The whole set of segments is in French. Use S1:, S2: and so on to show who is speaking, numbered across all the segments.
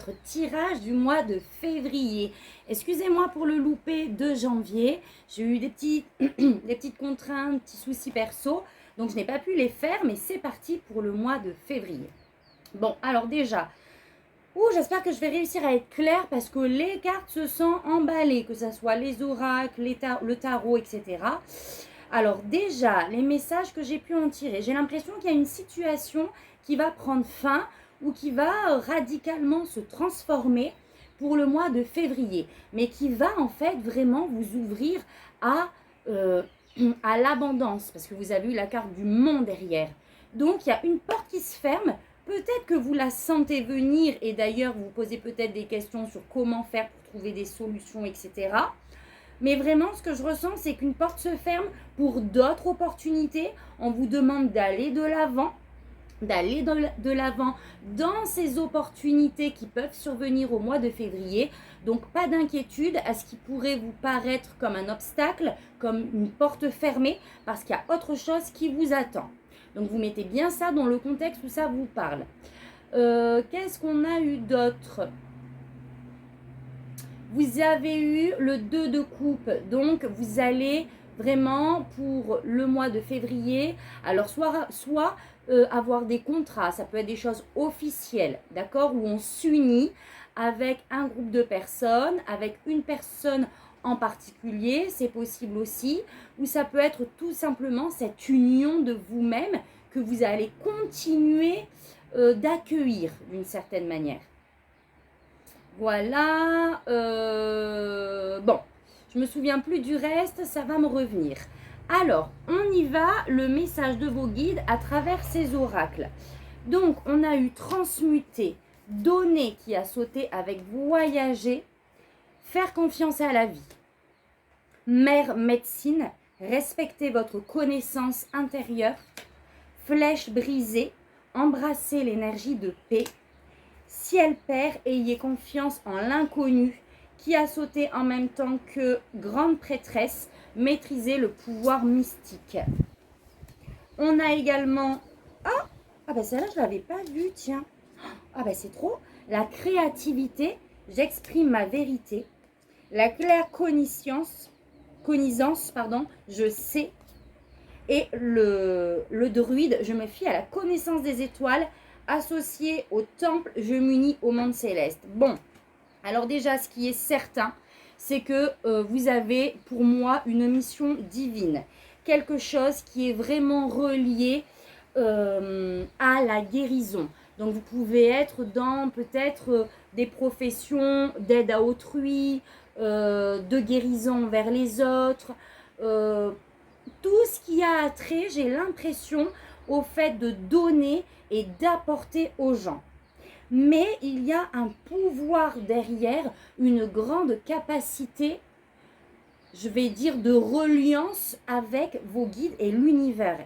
S1: votre tirage du mois de février. Excusez-moi pour le loupé de janvier. J'ai eu des petites contraintes, petits soucis perso. Donc, je n'ai pas pu les faire, mais c'est parti pour le mois de février. Bon, alors déjà, j'espère que je vais réussir à être claire parce que les cartes se sont emballées, que ce soit les oracles, le tarot, etc. Alors déjà, les messages que j'ai pu en tirer, j'ai l'impression qu'il y a une situation qui va prendre fin ou qui va radicalement se transformer pour le mois de février, mais qui va en fait vraiment vous ouvrir à l'abondance, parce que vous avez eu la carte du monde derrière. Donc il y a une porte qui se ferme, peut-être que vous la sentez venir, et d'ailleurs vous posez peut-être des questions sur comment faire pour trouver des solutions, etc. Mais vraiment, ce que je ressens, c'est qu'une porte se ferme pour d'autres opportunités. On vous demande d'aller de l'avant, dans ces opportunités qui peuvent survenir au mois de février. Donc, pas d'inquiétude à ce qui pourrait vous paraître comme un obstacle, comme une porte fermée, parce qu'il y a autre chose qui vous attend. Donc, vous mettez bien ça dans le contexte où ça vous parle. Qu'est-ce qu'on a eu d'autre ? Vous avez eu le 2 de coupe, donc vous allez vraiment pour le mois de février, alors soit avoir des contrats, ça peut être des choses officielles, d'accord, où on s'unit avec un groupe de personnes, avec une personne en particulier, c'est possible aussi, ou ça peut être tout simplement cette union de vous-même que vous allez continuer d'accueillir d'une certaine manière. Voilà, bon, je me souviens plus du reste, ça va me revenir. Alors, on y va, le message de vos guides à travers ces oracles. Donc, on a eu transmuter, donner qui a sauté avec voyager, faire confiance à la vie. Mère médecine, respectez votre connaissance intérieure. Flèche brisée, embrassez l'énergie de paix. Ciel Père, ayez confiance en l'inconnu qui a sauté en même temps que grande prêtresse, maîtrisez le pouvoir mystique. On a également... Ah ben celle-là, je ne l'avais pas vue, tiens. Ah ben c'est trop. La créativité, j'exprime ma vérité. La claire connaissance, je sais. Et le druide, je me fie à la connaissance des étoiles. Associé au temple, je m'unis au monde céleste. Bon, alors déjà, ce qui est certain, c'est que vous avez pour moi une mission divine. Quelque chose qui est vraiment relié à la guérison. Donc, vous pouvez être dans peut-être des professions d'aide à autrui, de guérison vers les autres. Tout ce qui a trait, j'ai l'impression, au fait de donner et d'apporter aux gens. Mais il y a un pouvoir derrière, une grande capacité, je vais dire, de reliance avec vos guides et l'univers.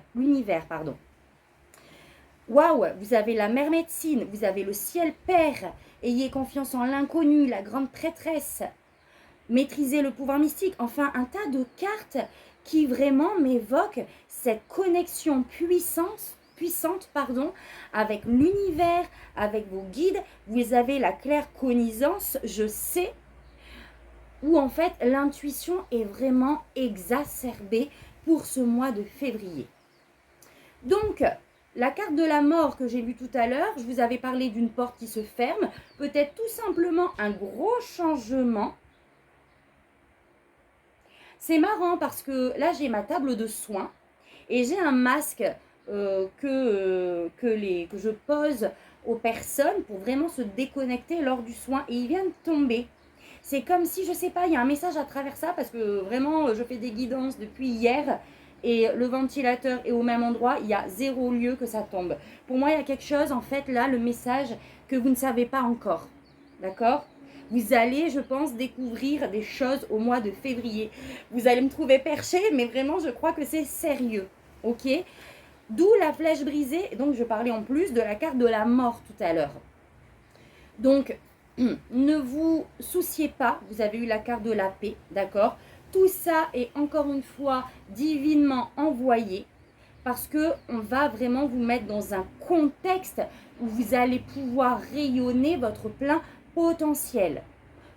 S1: Waouh, vous avez la mère médecine, vous avez le ciel père, ayez confiance en l'inconnu, la grande prêtresse, maîtrisez le pouvoir mystique, enfin un tas de cartes qui vraiment m'évoquent cette connexion puissante, avec l'univers, avec vos guides. Vous avez la claire connaissance, je sais, où en fait l'intuition est vraiment exacerbée pour ce mois de février. Donc, la carte de la mort que j'ai vue tout à l'heure, je vous avais parlé d'une porte qui se ferme, peut-être tout simplement un gros changement. C'est marrant parce que là, j'ai ma table de soins et j'ai un masque que je pose aux personnes pour vraiment se déconnecter lors du soin et il vient de tomber. C'est comme si, je sais pas, il y a un message à travers ça parce que vraiment, je fais des guidances depuis hier et le ventilateur est au même endroit, il y a 0 lieu que ça tombe. Pour moi, il y a quelque chose, en fait, là, le message que vous ne savez pas encore. D'accord ? Vous allez, je pense, découvrir des choses au mois de février. Vous allez me trouver perché, mais vraiment, je crois que c'est sérieux. Ok ? D'où la flèche brisée. Donc, je parlais en plus de la carte de la mort tout à l'heure. Donc, ne vous souciez pas. Vous avez eu la carte de la paix, d'accord ? Tout ça est encore une fois divinement envoyé parce qu'on va vraiment vous mettre dans un contexte où vous allez pouvoir rayonner votre plein potentiel.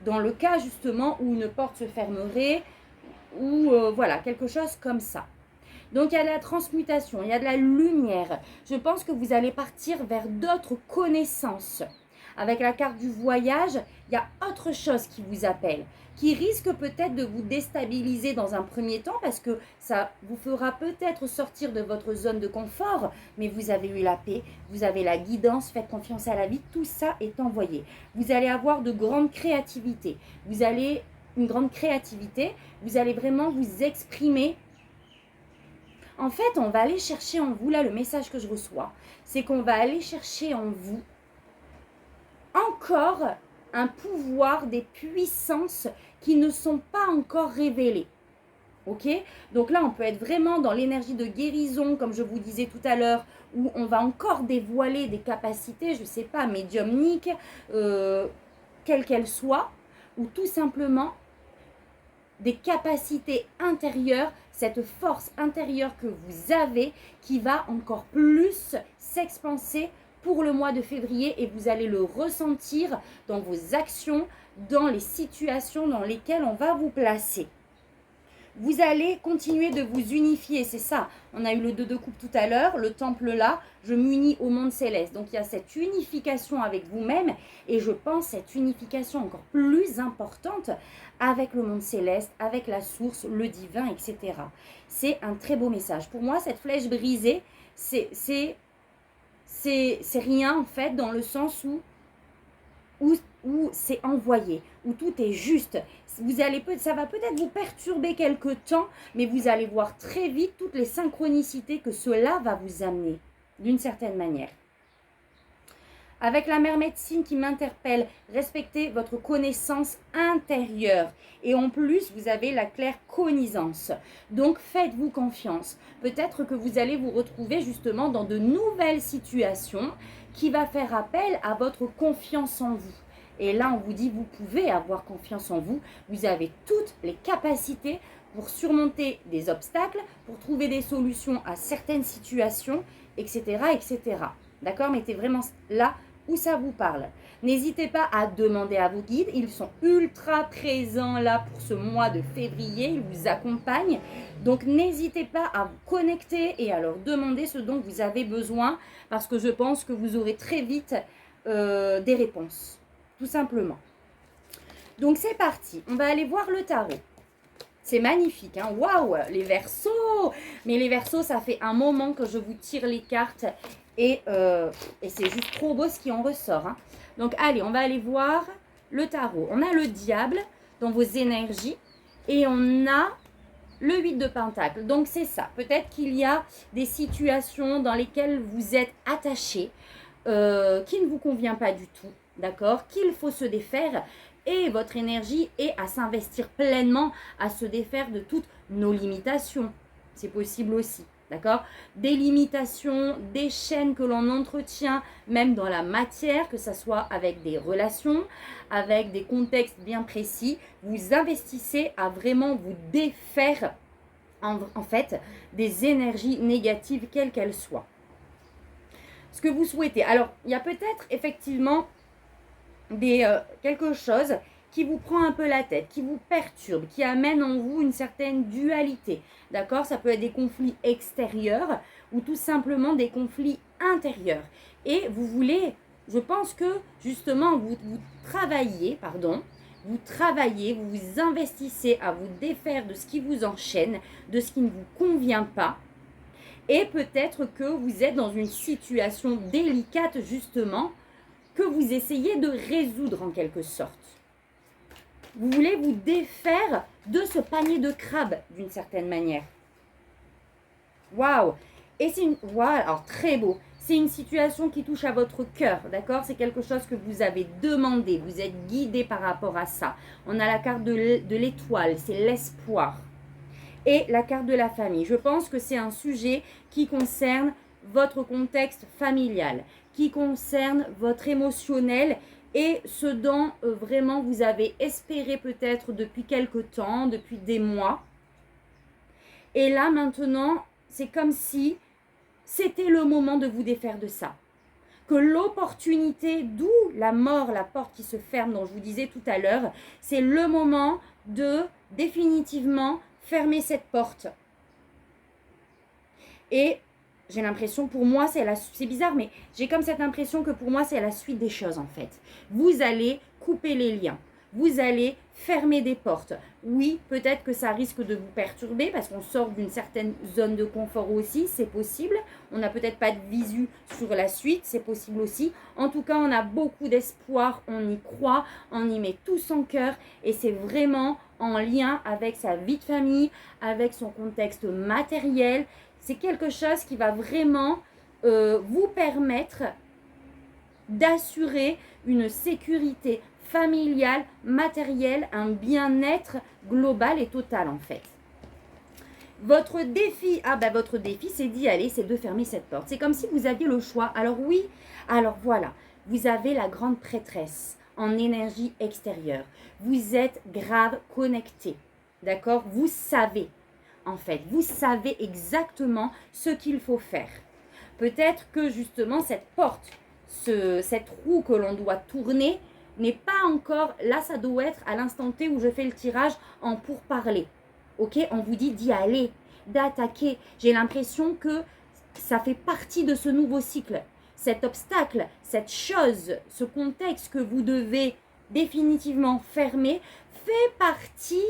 S1: Dans le cas justement où une porte se fermerait, ou voilà, quelque chose comme ça. Donc il y a de la transmutation, il y a de la lumière. Je pense que vous allez partir vers d'autres connaissances. Avec la carte du voyage, il y a autre chose qui vous appelle, qui risque peut-être de vous déstabiliser dans un premier temps parce que ça vous fera peut-être sortir de votre zone de confort, mais vous avez eu la paix, vous avez la guidance, faites confiance à la vie, tout ça est envoyé. Vous allez avoir de grandes créativités, vous allez vraiment vous exprimer. En fait, on va aller chercher en vous, là le message que je reçois, c'est qu'on va aller chercher en vous encore un pouvoir, des puissances qui ne sont pas encore révélées. Ok? Donc là, on peut être vraiment dans l'énergie de guérison, comme je vous disais tout à l'heure, où on va encore dévoiler des capacités, je ne sais pas, médiumniques, quelles qu'elles soient, ou tout simplement des capacités intérieures, cette force intérieure que vous avez qui va encore plus s'expanser pour le mois de février et vous allez le ressentir dans vos actions, dans les situations dans lesquelles on va vous placer. Vous allez continuer de vous unifier, c'est ça. On a eu le 2 de coupe tout à l'heure, le temple là, je m'unis au monde céleste. Donc il y a cette unification avec vous-même et je pense cette unification encore plus importante avec le monde céleste, avec la source, le divin, etc. C'est un très beau message. Pour moi, cette flèche brisée, c'est rien en fait dans le sens où c'est envoyé, où tout est juste. Ça va peut-être vous perturber quelque temps, mais vous allez voir très vite toutes les synchronicités que cela va vous amener, d'une certaine manière. Avec la mère médecine qui m'interpelle, respectez votre connaissance intérieure. Et en plus, vous avez la claire connaissance. Donc, faites-vous confiance. Peut-être que vous allez vous retrouver justement dans de nouvelles situations qui va faire appel à votre confiance en vous. Et là, on vous dit, vous pouvez avoir confiance en vous. Vous avez toutes les capacités pour surmonter des obstacles, pour trouver des solutions à certaines situations, etc., etc. D'accord? Mettez vraiment là où ça vous parle. N'hésitez pas à demander à vos guides. Ils sont ultra présents là pour ce mois de février. Ils vous accompagnent. Donc, n'hésitez pas à vous connecter et à leur demander ce dont vous avez besoin parce que je pense que vous aurez très vite des réponses. Tout simplement. Donc, c'est parti. On va aller voir le tarot. C'est magnifique, hein? Waouh, les Verseaux! Mais les Verseaux, ça fait un moment que je vous tire les cartes et c'est juste trop beau ce qui en ressort. Hein? Donc, allez, on va aller voir le tarot. On a le diable dans vos énergies et on a le 8 de Pentacle. Donc, c'est ça. Peut-être qu'il y a des situations dans lesquelles vous êtes attaché, qui ne vous convient pas du tout, d'accord? Qu'il faut se défaire. Et votre énergie est à s'investir pleinement, à se défaire de toutes nos limitations. C'est possible aussi, d'accord? Des limitations, des chaînes que l'on entretient, même dans la matière, que ce soit avec des relations, avec des contextes bien précis. Vous investissez à vraiment vous défaire, en fait, des énergies négatives, quelles qu'elles soient. Ce que vous souhaitez. Alors, il y a peut-être effectivement quelque chose qui vous prend un peu la tête, qui vous perturbe, qui amène en vous une certaine dualité, d'accord? Ça peut être des conflits extérieurs ou tout simplement des conflits intérieurs. Et vous voulez, je pense que justement, vous travaillez, vous vous investissez à vous défaire de ce qui vous enchaîne, de ce qui ne vous convient pas. Et peut-être que vous êtes dans une situation délicate justement, que vous essayez de résoudre en quelque sorte. Vous voulez vous défaire de ce panier de crabes d'une certaine manière. Waouh! Et c'est alors très beau. C'est une situation qui touche à votre cœur, d'accord? C'est quelque chose que vous avez demandé, vous êtes guidé par rapport à ça. On a la carte de l'étoile, c'est l'espoir. Et la carte de la famille. Je pense que c'est un sujet qui concerne votre contexte familial, qui concerne votre émotionnel et ce dont vraiment vous avez espéré peut-être depuis quelque temps, depuis des mois. Et là maintenant, c'est comme si c'était le moment de vous défaire de ça. que l'opportunité, d'où la mort, la porte qui se ferme dont je vous disais tout à l'heure, c'est le moment de définitivement fermer cette porte. Et j'ai l'impression, pour moi, c'est bizarre, mais j'ai comme cette impression que pour moi, c'est la suite des choses en fait. Vous allez couper les liens. Vous allez fermer des portes. Oui, peut-être que ça risque de vous perturber parce qu'on sort d'une certaine zone de confort aussi, c'est possible. On n'a peut-être pas de visu sur la suite, c'est possible aussi. En tout cas, on a beaucoup d'espoir, on y croit, on y met tout son cœur et c'est vraiment en lien avec sa vie de famille, avec son contexte matériel. C'est quelque chose qui va vraiment vous permettre d'assurer une sécurité familiale, matérielle, un bien-être global et total en fait. Votre défi, votre défi c'est d'y aller, c'est de fermer cette porte. C'est comme si vous aviez le choix. Alors oui, alors voilà, vous avez la grande prêtresse en énergie extérieure. Vous êtes grave connecté, d'accord? Vous savez. En fait, vous savez exactement ce qu'il faut faire. Peut-être que justement cette porte, cette roue que l'on doit tourner n'est pas encore, là ça doit être à l'instant T où je fais le tirage en pourparler. Ok, on vous dit d'y aller, d'attaquer. J'ai l'impression que ça fait partie de ce nouveau cycle. Cet obstacle, cette chose, ce contexte que vous devez définitivement fermer fait partie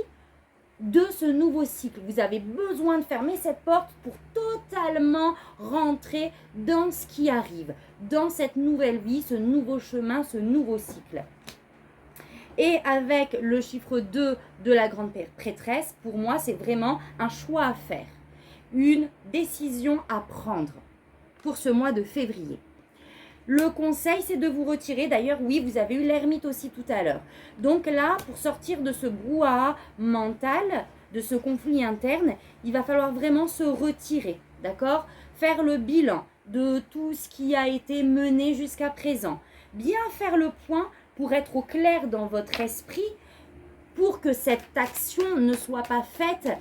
S1: de ce nouveau cycle. Vous avez besoin de fermer cette porte pour totalement rentrer dans ce qui arrive, dans cette nouvelle vie, ce nouveau chemin, ce nouveau cycle. Et avec le chiffre 2 de la grande prêtresse, pour moi, c'est vraiment un choix à faire, une décision à prendre pour ce mois de février. Le conseil, c'est de vous retirer. D'ailleurs, oui, vous avez eu l'ermite aussi tout à l'heure. Donc là, pour sortir de ce brouhaha mental, de ce conflit interne, il va falloir vraiment se retirer, d'accord? Faire le bilan de tout ce qui a été mené jusqu'à présent. Bien faire le point pour être au clair dans votre esprit, pour que cette action ne soit pas faite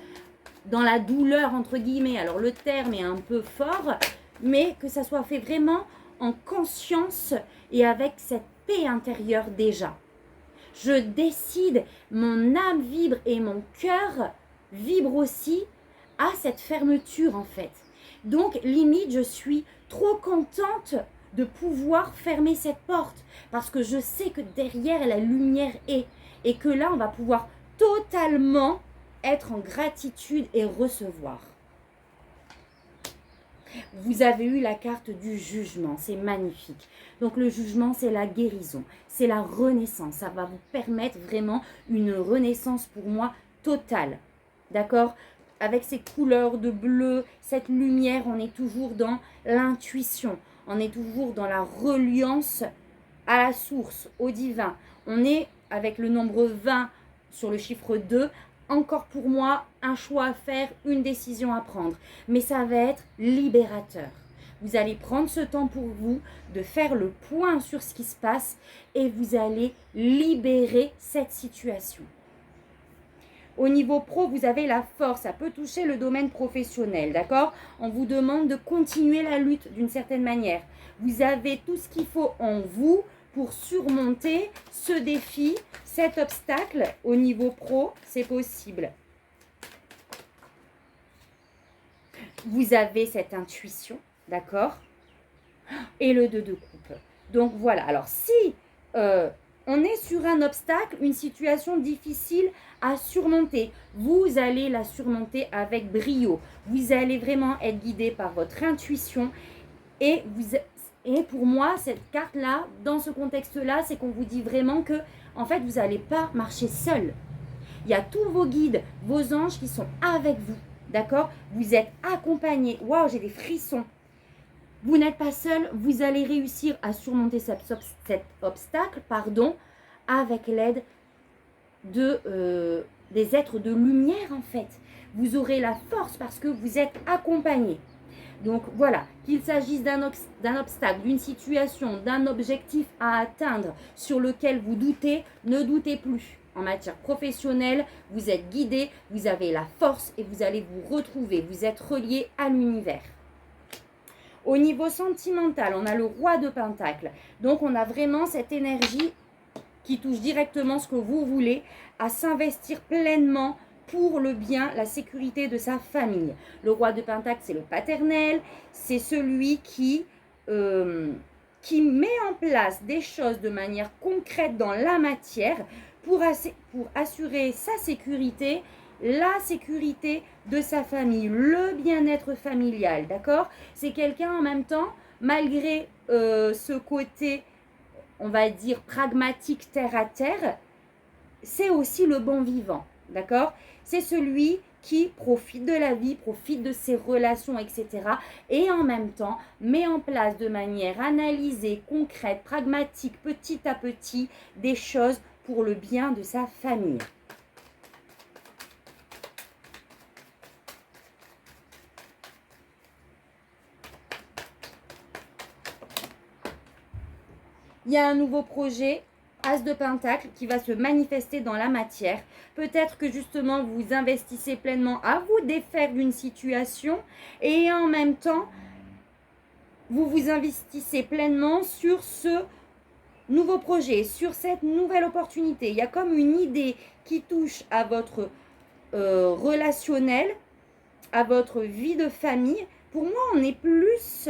S1: dans la douleur, entre guillemets. Alors, le terme est un peu fort, mais que ça soit fait vraiment en conscience et avec cette paix intérieure déjà. Je décide, mon âme vibre et mon cœur vibre aussi à cette fermeture en fait. Donc limite, je suis trop contente de pouvoir fermer cette porte parce que je sais que derrière la lumière est et que là on va pouvoir totalement être en gratitude et recevoir. Vous avez eu la carte du jugement, c'est magnifique. Donc le jugement, c'est la guérison, c'est la renaissance. Ça va vous permettre vraiment une renaissance pour moi totale. D'accord? Avec ces couleurs de bleu, cette lumière, on est toujours dans l'intuition. On est toujours dans la reliance à la source, au divin. On est avec le nombre 20 sur le chiffre 2. Encore pour moi, un choix à faire, une décision à prendre. Mais ça va être libérateur. Vous allez prendre ce temps pour vous, de faire le point sur ce qui se passe et vous allez libérer cette situation. Au niveau pro, vous avez la force. Ça peut toucher le domaine professionnel, d'accord? On vous demande de continuer la lutte d'une certaine manière. Vous avez tout ce qu'il faut en vous pour surmonter ce défi, cet obstacle au niveau pro, c'est possible. Vous avez cette intuition, d'accord? Et le 2 de coupe. Donc voilà, alors si on est sur un obstacle, une situation difficile à surmonter, vous allez la surmonter avec brio. Vous allez vraiment être guidé par votre intuition et pour moi, cette carte-là, dans ce contexte-là, c'est qu'on vous dit vraiment que, en fait, vous n'allez pas marcher seul. Il y a tous vos guides, vos anges qui sont avec vous, d'accord? Vous êtes accompagnés. Waouh, j'ai des frissons. Vous n'êtes pas seul, vous allez réussir à surmonter cet obstacle, avec l'aide des êtres de lumière, en fait. Vous aurez la force parce que vous êtes accompagnés. Donc voilà, qu'il s'agisse d'un obstacle, d'une situation, d'un objectif à atteindre sur lequel vous doutez, ne doutez plus. En matière professionnelle, vous êtes guidé, vous avez la force et vous allez vous retrouver. Vous êtes relié à l'univers. Au niveau sentimental, on a le roi de Pentacle. Donc, on a vraiment cette énergie qui touche directement ce que vous voulez, à s'investir pleinement pour le bien, la sécurité de sa famille. Le roi de Pentacle, c'est le paternel, c'est celui qui met en place des choses de manière concrète dans la matière pour assurer sa sécurité, la sécurité de sa famille, le bien-être familial, d'accord? C'est quelqu'un en même temps, malgré ce côté, on va dire, pragmatique, terre à terre, c'est aussi le bon vivant, d'accord? C'est celui qui profite de la vie, profite de ses relations, etc. Et en même temps, met en place de manière analysée, concrète, pragmatique, petit à petit, des choses pour le bien de sa famille. Il y a un nouveau projet, As de Pentacle, qui va se manifester dans la matière. Peut-être que justement vous investissez pleinement à vous défaire d'une situation et en même temps, vous vous investissez pleinement sur ce nouveau projet, sur cette nouvelle opportunité. Il y a comme une idée qui touche à votre relationnel, à votre vie de famille. Pour moi, on est plus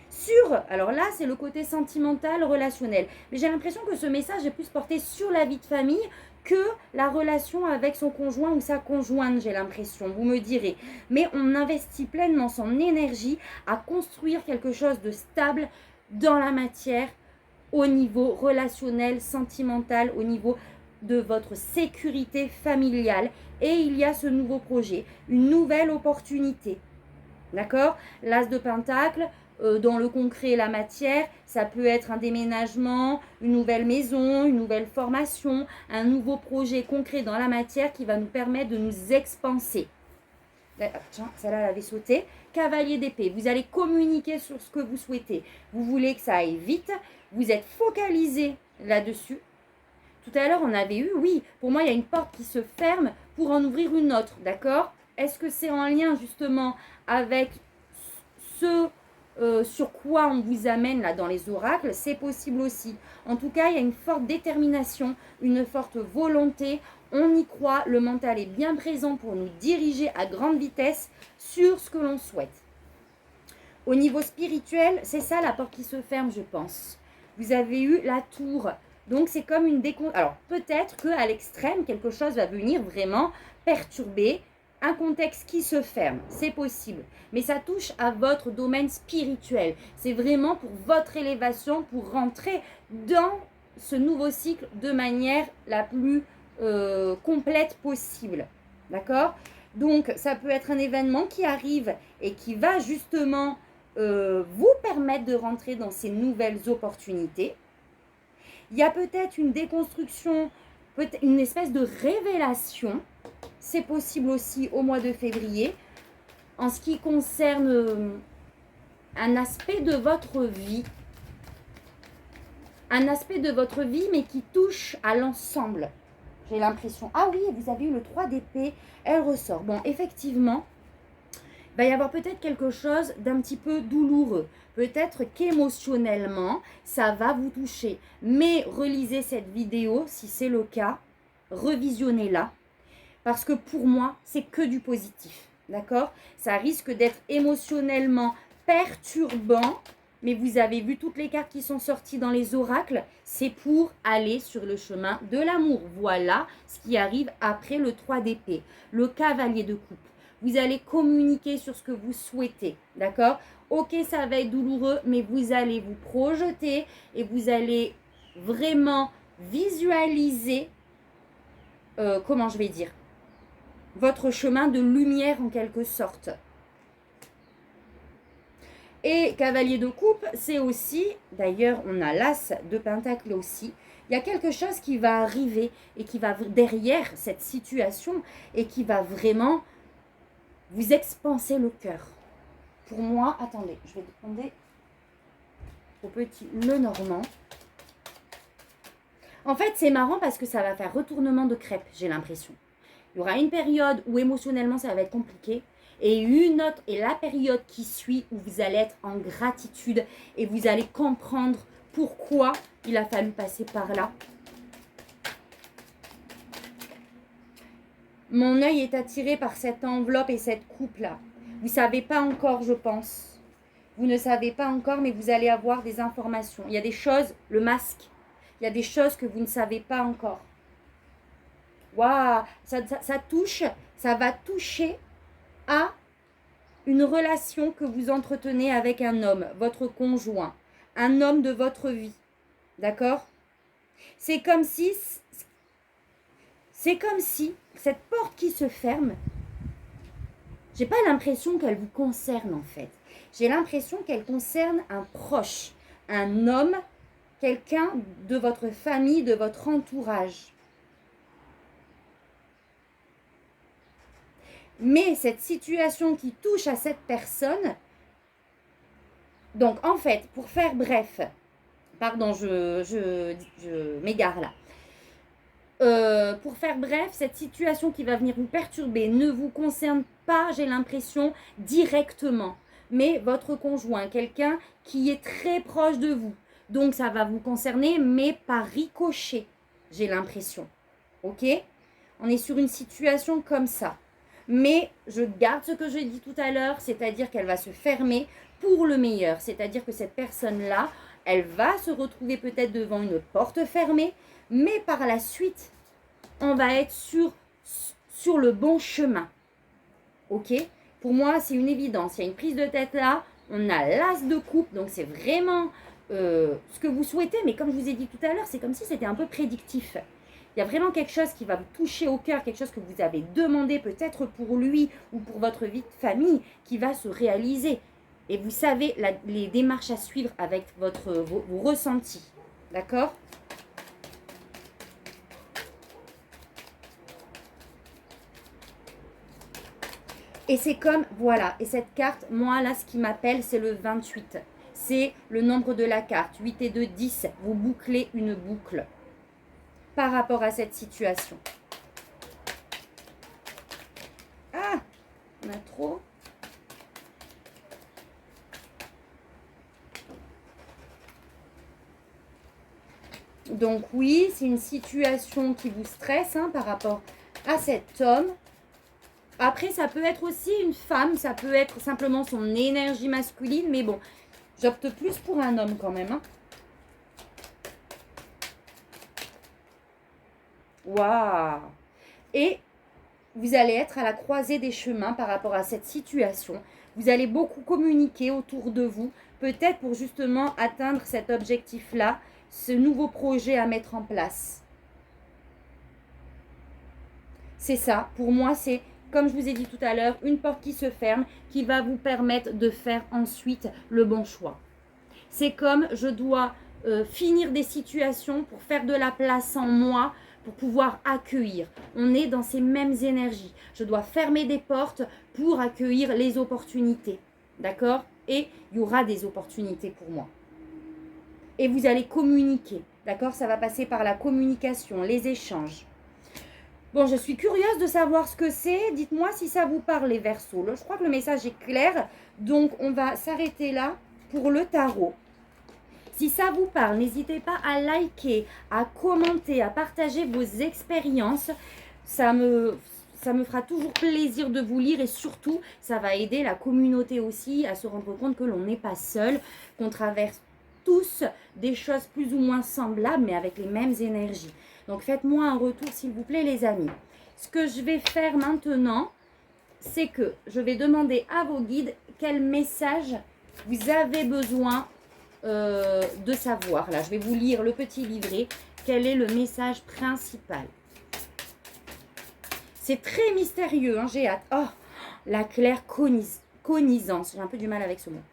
S1: sur, alors là, c'est le côté sentimental, relationnel. Mais j'ai l'impression que ce message est plus porté sur la vie de famille que la relation avec son conjoint ou sa conjointe, j'ai l'impression, vous me direz. Mais on investit pleinement son énergie à construire quelque chose de stable dans la matière, au niveau relationnel, sentimental, au niveau de votre sécurité familiale. Et il y a ce nouveau projet, une nouvelle opportunité. D'accord? L'As de Pentacle, dans le concret, la matière, ça peut être un déménagement, une nouvelle maison, une nouvelle formation, un nouveau projet concret dans la matière qui va nous permettre de nous expanser. Tiens, celle-là, elle avait sauté. Cavalier d'épée, vous allez communiquer sur ce que vous souhaitez. Vous voulez que ça aille vite, vous êtes focalisé là-dessus. Tout à l'heure, on avait eu, oui, pour moi, il y a une porte qui se ferme pour en ouvrir une autre, d'accord? Est-ce que c'est en lien justement avec ce sur quoi on vous amène là dans les oracles? C'est possible aussi. En tout cas, il y a une forte détermination, une forte volonté. On y croit, le mental est bien présent pour nous diriger à grande vitesse sur ce que l'on souhaite. Au niveau spirituel, c'est ça la porte qui se ferme, je pense. Vous avez eu la tour. Donc, c'est comme une déconstruction. Alors, peut-être qu'à l'extrême, quelque chose va venir vraiment perturber un contexte qui se ferme. C'est possible. Mais ça touche à votre domaine spirituel. C'est vraiment pour votre élévation, pour rentrer dans ce nouveau cycle de manière la plus complète possible. D'accord? Donc, ça peut être un événement qui arrive et qui va justement vous permettre de rentrer dans ces nouvelles opportunités. Il y a peut-être une déconstruction, peut-être une espèce de révélation. C'est possible aussi au mois de février. En ce qui concerne un aspect de votre vie. Un aspect de votre vie, mais qui touche à l'ensemble. J'ai l'impression. Ah oui, vous avez eu le 3 d'épée. Elle ressort. Bon, effectivement, il va y avoir peut-être quelque chose d'un petit peu douloureux. Peut-être qu'émotionnellement, ça va vous toucher. Mais relisez cette vidéo, si c'est le cas. Revisionnez-la. Parce que pour moi, c'est que du positif. D'accord? Ça risque d'être émotionnellement perturbant. Mais vous avez vu toutes les cartes qui sont sorties dans les oracles. C'est pour aller sur le chemin de l'amour. Voilà ce qui arrive après le 3 d'épée. Le cavalier de coupe. Vous allez communiquer sur ce que vous souhaitez, d'accord? Ok, ça va être douloureux, mais vous allez vous projeter et vous allez vraiment visualiser, comment je vais dire, votre chemin de lumière en quelque sorte. Et cavalier de coupe, c'est aussi, d'ailleurs on a l'as de pentacle aussi, il y a quelque chose qui va arriver et qui va derrière cette situation et qui va vraiment vous expanser le cœur. Pour moi, attendez, je vais demander au petit Lenormand. En fait, c'est marrant parce que ça va faire retournement de crêpe, j'ai l'impression. Il y aura une période où émotionnellement ça va être compliqué, Et une autre, et la période qui suit où vous allez être en gratitude et vous allez comprendre pourquoi il a fallu passer par là. Mon œil est attiré par cette enveloppe et cette coupe-là. Vous ne savez pas encore, je pense. Vous ne savez pas encore, mais vous allez avoir des informations. Il y a des choses, le masque, il y a des choses que vous ne savez pas encore. Waouh, ça touche, ça va toucher à une relation que vous entretenez avec un homme, votre conjoint, un homme de votre vie. D'accord? C'est comme si cette porte qui se ferme, j'ai pas l'impression qu'elle vous concerne en fait. J'ai l'impression qu'elle concerne un proche, un homme, quelqu'un de votre famille, de votre entourage. Mais cette situation qui touche à cette personne, donc en fait, pour faire bref, pardon, je m'égare là. Pour faire bref, cette situation qui va venir vous perturber ne vous concerne pas, j'ai l'impression, directement, mais votre conjoint, quelqu'un qui est très proche de vous. Donc ça va vous concerner, mais par ricochet, j'ai l'impression. Ok? On est sur une situation comme ça. Mais je garde ce que je dis tout à l'heure, c'est-à-dire qu'elle va se fermer pour le meilleur. C'est-à-dire que cette personne-là, elle va se retrouver peut-être devant une porte fermée, mais par la suite, on va être sur le bon chemin. Ok? Pour moi, c'est une évidence. Il y a une prise de tête là, on a l'as de coupe, donc c'est vraiment ce que vous souhaitez, mais comme je vous ai dit tout à l'heure, c'est comme si c'était un peu prédictif. Il y a vraiment quelque chose qui va vous toucher au cœur, quelque chose que vous avez demandé peut-être pour lui ou pour votre vie de famille qui va se réaliser. Et vous savez les démarches à suivre avec vos ressentis. D'accord? Et c'est comme, voilà, et cette carte, moi là, ce qui m'appelle, c'est le 28. C'est le nombre de la carte, 8 et 2, 10. Vous bouclez une boucle par rapport à cette situation. Ah, on a trop. Donc oui, c'est une situation qui vous stresse par rapport à cet homme. Après, ça peut être aussi une femme, ça peut être simplement son énergie masculine, mais bon, j'opte plus pour un homme quand même. Waouh! Et vous allez être à la croisée des chemins par rapport à cette situation. Vous allez beaucoup communiquer autour de vous, peut-être pour justement atteindre cet objectif-là, ce nouveau projet à mettre en place. C'est ça, pour moi, c'est, comme je vous ai dit tout à l'heure, une porte qui se ferme, qui va vous permettre de faire ensuite le bon choix. C'est comme je dois finir des situations pour faire de la place en moi, pour pouvoir accueillir. On est dans ces mêmes énergies. Je dois fermer des portes pour accueillir les opportunités. D'accord? Et il y aura des opportunités pour moi. Et vous allez communiquer. D'accord? Ça va passer par la communication, les échanges. Bon, je suis curieuse de savoir ce que c'est. Dites-moi si ça vous parle, les Verseaux. Je crois que le message est clair. Donc, on va s'arrêter là pour le tarot. Si ça vous parle, n'hésitez pas à liker, à commenter, à partager vos expériences. Ça me fera toujours plaisir de vous lire et surtout, ça va aider la communauté aussi à se rendre compte que l'on n'est pas seul, qu'on traverse tous des choses plus ou moins semblables, mais avec les mêmes énergies. Donc, faites-moi un retour, s'il vous plaît, les amis. Ce que je vais faire maintenant, c'est que je vais demander à vos guides quel message vous avez besoin de savoir. Là, je vais vous lire le petit livret. Quel est le message principal? C'est très mystérieux, j'ai hâte. Oh, la claire conisance. J'ai un peu du mal avec ce mot.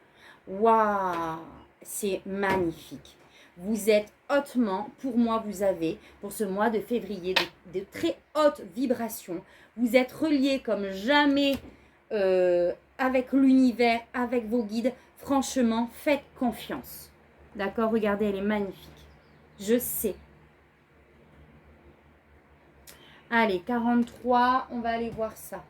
S1: Waouh, c'est magnifique. Vous êtes hautement, pour moi, vous avez, pour ce mois de février, de très hautes vibrations. Vous êtes reliés comme jamais avec l'univers, avec vos guides. Franchement, faites confiance. D'accord? Regardez, elle est magnifique. Je sais. Allez, 43, on va aller voir ça.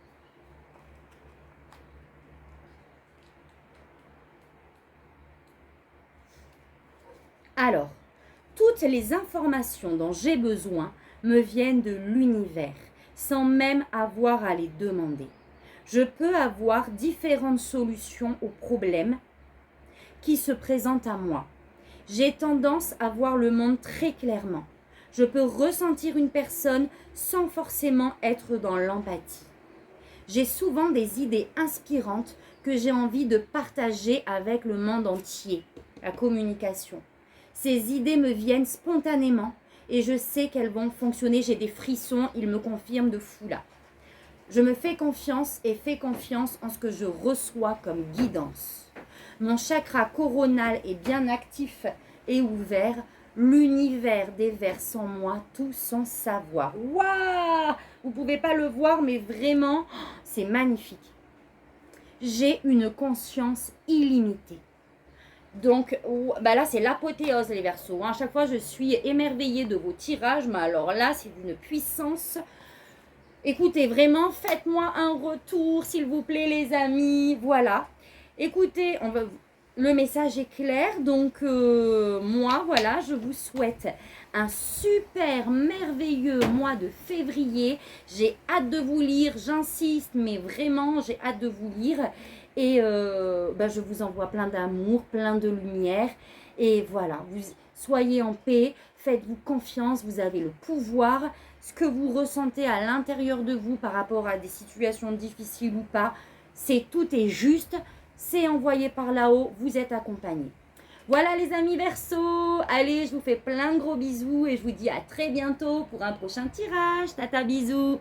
S1: Alors, toutes les informations dont j'ai besoin me viennent de l'univers, sans même avoir à les demander. Je peux avoir différentes solutions aux problèmes qui se présentent à moi. J'ai tendance à voir le monde très clairement. Je peux ressentir une personne sans forcément être dans l'empathie. J'ai souvent des idées inspirantes que j'ai envie de partager avec le monde entier, la communication. Ces idées me viennent spontanément et je sais qu'elles vont fonctionner. J'ai des frissons, ils me confirment de fou là. Je me fais confiance et fais confiance en ce que je reçois comme guidance. Mon chakra coronal est bien actif et ouvert. L'univers déverse en moi tout son savoir. Waouh! Vous ne pouvez pas le voir, mais vraiment, c'est magnifique. J'ai une conscience illimitée. Donc là, c'est l'apothéose, les Verseaux. À chaque fois, je suis émerveillée de vos tirages, mais alors là, c'est d'une puissance. Écoutez, vraiment, faites-moi un retour, s'il vous plaît, les amis. Voilà. Écoutez, le message est clair. Donc, moi, voilà, je vous souhaite un super merveilleux mois de février. J'ai hâte de vous lire, j'insiste, mais vraiment, j'ai hâte de vous lire. Et je vous envoie plein d'amour, plein de lumière. Et voilà, soyez en paix, faites-vous confiance, vous avez le pouvoir. Ce que vous ressentez à l'intérieur de vous par rapport à des situations difficiles ou pas, tout est juste, c'est envoyé par là-haut, vous êtes accompagnés. Voilà les amis Verseaux, allez, je vous fais plein de gros bisous et je vous dis à très bientôt pour un prochain tirage. Tata, bisous.